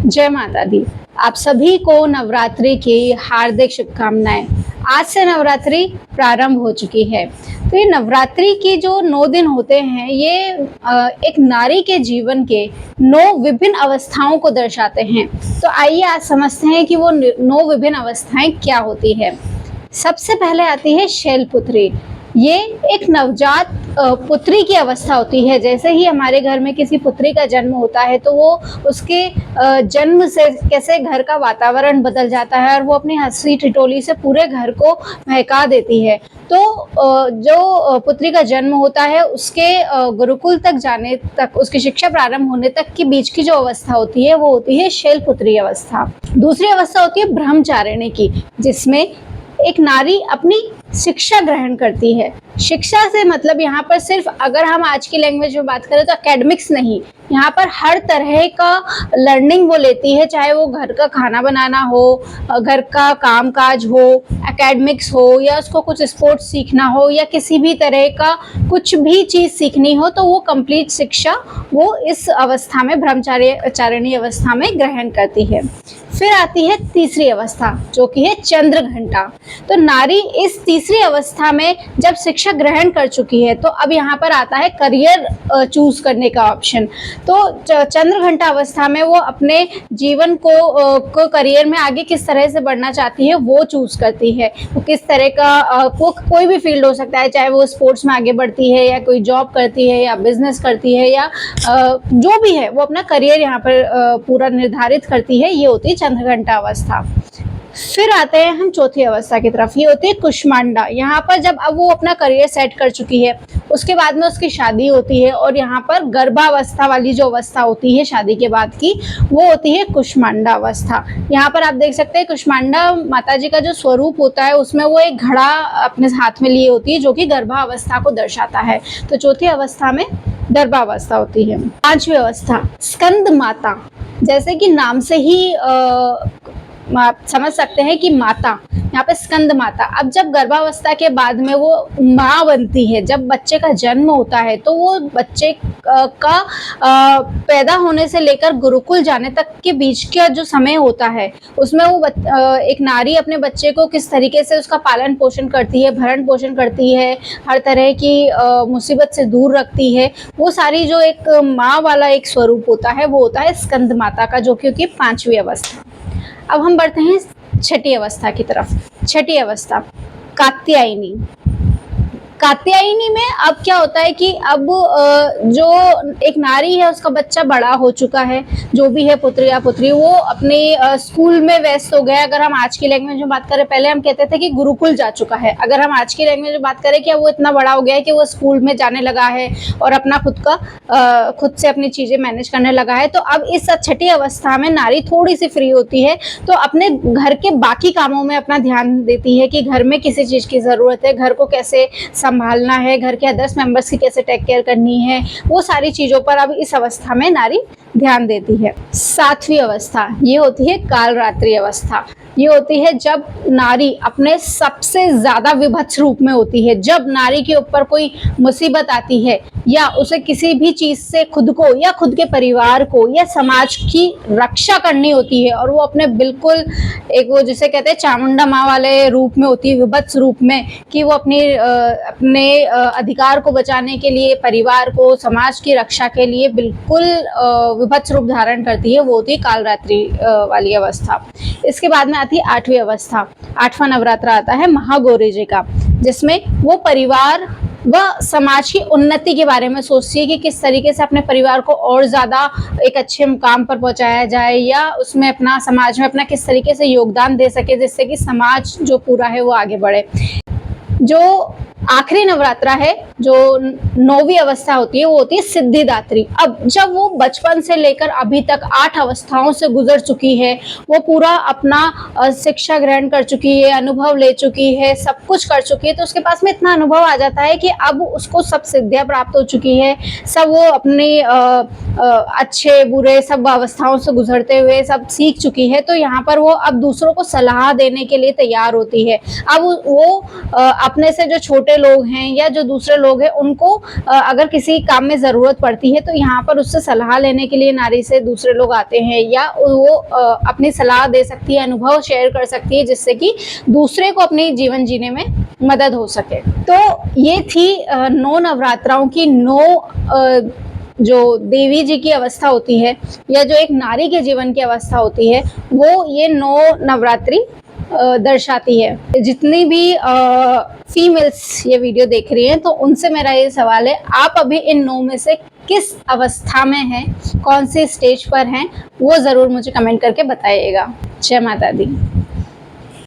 जय माता दी। आप सभी को नवरात्रि की हार्दिक शुभकामनाएं। आज से नवरात्रि प्रारंभ हो चुकी है। तो ये नवरात्रि की जो 9 दिन होते हैं ये एक नारी के जीवन के 9 विभिन्न अवस्थाओं को दर्शाते हैं। तो आइए आज समझते हैं कि वो 9 विभिन्न अवस्थाएं क्या होती है। सबसे पहले आती है शैलपुत्री। ये एक नवजात पुत्री की अवस्था होती है। जैसे ही हमारे घर में किसी पुत्री का जन्म होता है तो वो उसके जन्म से कैसे घर का वातावरण बदल जाता है और वो अपनी हंसी ठिठोली से पूरे घर को महका देती है। तो जो पुत्री का जन्म होता है उसके गुरुकुल तक जाने तक, उसकी शिक्षा प्रारंभ होने तक के बीच की जो अवस्था होती है वो होती है शैलपुत्री अवस्था। दूसरी अवस्था होती है ब्रह्मचारिणी की, जिसमें एक नारी अपनी शिक्षा ग्रहण करती है। शिक्षा से मतलब यहाँ पर सिर्फ अगर हम आज की लैंग्वेज में बात करें तो एकेडमिक्स नहीं, यहाँ पर हर तरह का लर्निंग वो लेती है, चाहे वो घर का खाना बनाना हो, घर का काम काज हो, एकेडमिक्स हो, या उसको कुछ स्पोर्ट्स सीखना हो, या किसी भी तरह का कुछ भी चीज़ सीखनी हो, तो वो कंप्लीट शिक्षा वो इस अवस्था में, ब्रह्मचारिणी अवस्था में ग्रहण करती है। फिर आती है तीसरी अवस्था जो कि है चंद्र घंटा। तो नारी इस तीसरी अवस्था में जब शिक्षा ग्रहण कर चुकी है तो अब यहाँ पर आता है करियर चूज करने का ऑप्शन। तो चंद्र घंटा अवस्था में वो अपने जीवन को करियर में आगे किस तरह से बढ़ना चाहती है वो चूज करती है। वो किस तरह का वो कोई भी फील्ड हो सकता है, चाहे वो स्पोर्ट्स में आगे बढ़ती है या कोई जॉब करती है या बिजनेस करती है या जो भी है, वो अपना करियर यहाँ पर पूरा निर्धारित करती है। ये होती है चंद्र घंटा अवस्था। फिर आते हैं हम चौथी अवस्था की तरफ, ये होती है कुष्मांडा। यहाँ पर जब अब वो अपना करियर सेट कर चुकी है, उसके बाद में उसकी शादी होती है और यहाँ पर गर्भावस्था वाली जो अवस्था होती है शादी के बाद की, वो होती है कुष्मांडा अवस्था। यहाँ पर आप देख सकते हैं कुष्मांडा माता जी का जो स्वरूप होता है उसमें वो एक घड़ा अपने हाथ में लिए होती है जो कि गर्भावस्था को दर्शाता है। तो चौथी अवस्था में गर्भावस्था होती है। पांचवी अवस्था स्कंद माता। जैसे कि नाम से ही आप समझ सकते हैं कि माता, यहाँ पे स्कंद माता। अब जब गर्भावस्था के बाद में वो माँ बनती है, जब बच्चे का जन्म होता है तो वो बच्चे का पैदा होने से लेकर गुरुकुल जाने तक के बीच का जो समय होता है उसमें वो एक नारी अपने बच्चे को किस तरीके से उसका पालन पोषण करती है, भरण पोषण करती है, हर तरह की मुसीबत से दूर रखती है, वो सारी जो एक माँ वाला एक स्वरूप होता है वो होता है स्कंद माता का, जो कि पांचवी अवस्था। अब हम बढ़ते हैं छठी अवस्था की तरफ। छठी अवस्था कात्यायनी। कात्यायनी में अब क्या होता है कि अब जो एक नारी है उसका बच्चा बड़ा हो चुका है, जो भी है पुत्र या पुत्री, वो अपने स्कूल में व्यस्त हो गया। अगर हम आज की लैंग्वेज में बात करें, पहले हम कहते थे कि गुरुकुल जा चुका है, अगर हम आज की लैंग्वेज में बात करें कि वो इतना बड़ा हो गया है कि वो स्कूल में जाने लगा है और अपना खुद से अपनी चीजें मैनेज करने लगा है। तो अब इस छठी अवस्था में नारी थोड़ी सी फ्री होती है, तो अपने घर के बाकी कामों में अपना ध्यान देती है कि घर में किसी चीज की जरूरत है, घर को कैसे संभालना है, घर के अदर्स मेंबर्स की कैसे टेक केयर करनी है, वो सारी चीजों पर अब इस अवस्था में नारी ध्यान देती है। सातवीं अवस्था ये होती है कालरात्रि अवस्था। ये होती है जब नारी अपने सबसे ज्यादा विभत्स रूप में होती है। जब नारी के ऊपर कोई मुसीबत आती है या उसे किसी भी चीज से खुद को या खुद के परिवार को या समाज की रक्षा करनी होती है और वो अपने बिल्कुल एक वो जिसे कहते हैं चामुंडा माँ वाले रूप में होती है, विभत्स रूप में, कि वो अपने अधिकार को बचाने के लिए, परिवार को, समाज की रक्षा के लिए बिल्कुल विभत्स रूप धारण करती है, वो होती है कालरात्रि वाली अवस्था। इसके बाद में आती है आठवीं अवस्था। आठवां नवरात्र आता है महागौरी जी का, जिसमें वो परिवार व समाज की उन्नति के बारे में सोचती है कि किस तरीके से अपने परिवार को और ज्यादा एक अच्छे मुकाम पर पहुंचाया जाए, या उसमें अपना समाज में अपना किस तरीके से योगदान दे सके जिससे कि समाज जो पूरा है वो आगे बढ़े। जो आखिरी नवरात्रा है, जो 9वीं अवस्था होती है, वो होती है सिद्धिदात्री। अब जब वो बचपन से लेकर अभी तक 8 अवस्थाओं से गुजर चुकी है, वो पूरा अपना शिक्षा ग्रहण कर चुकी है, अनुभव ले चुकी है, सब कुछ कर चुकी है, तो उसके पास में इतना अनुभव आ जाता है कि अब उसको सब सिद्धियां प्राप्त हो चुकी है, सब वो अपने अच्छे बुरे सब अवस्थाओं से गुजरते हुए सब सीख चुकी है। तो यहाँ पर वो अब दूसरों को सलाह देने के लिए तैयार होती है। अब वो अपने से जो छोटे लोग हैं या जो दूसरे लोग हैं उनको अगर किसी काम में ज़रूरत पड़ती है तो यहाँ पर उससे सलाह लेने के लिए नारी से दूसरे लोग आते हैं, या वो अपनी सलाह दे सकती है, अनुभव शेयर कर सकती है, जिससे कि दूसरे को अपनी जीवन जीने में मदद हो सके। तो ये थी 9 नवरात्राओं की 9 जो देवी जी की अवस्था होती है या जो एक नारी के जीवन की अवस्था होती है, वो ये 9 नवरात्रि दर्शाती है। जितनी भी फीमेल्स ये वीडियो देख रही हैं तो उनसे मेरा ये सवाल है, आप अभी इन 9 में से किस अवस्था में हैं, कौन से स्टेज पर हैं, वो ज़रूर मुझे कमेंट करके बताइएगा। जय माता दी।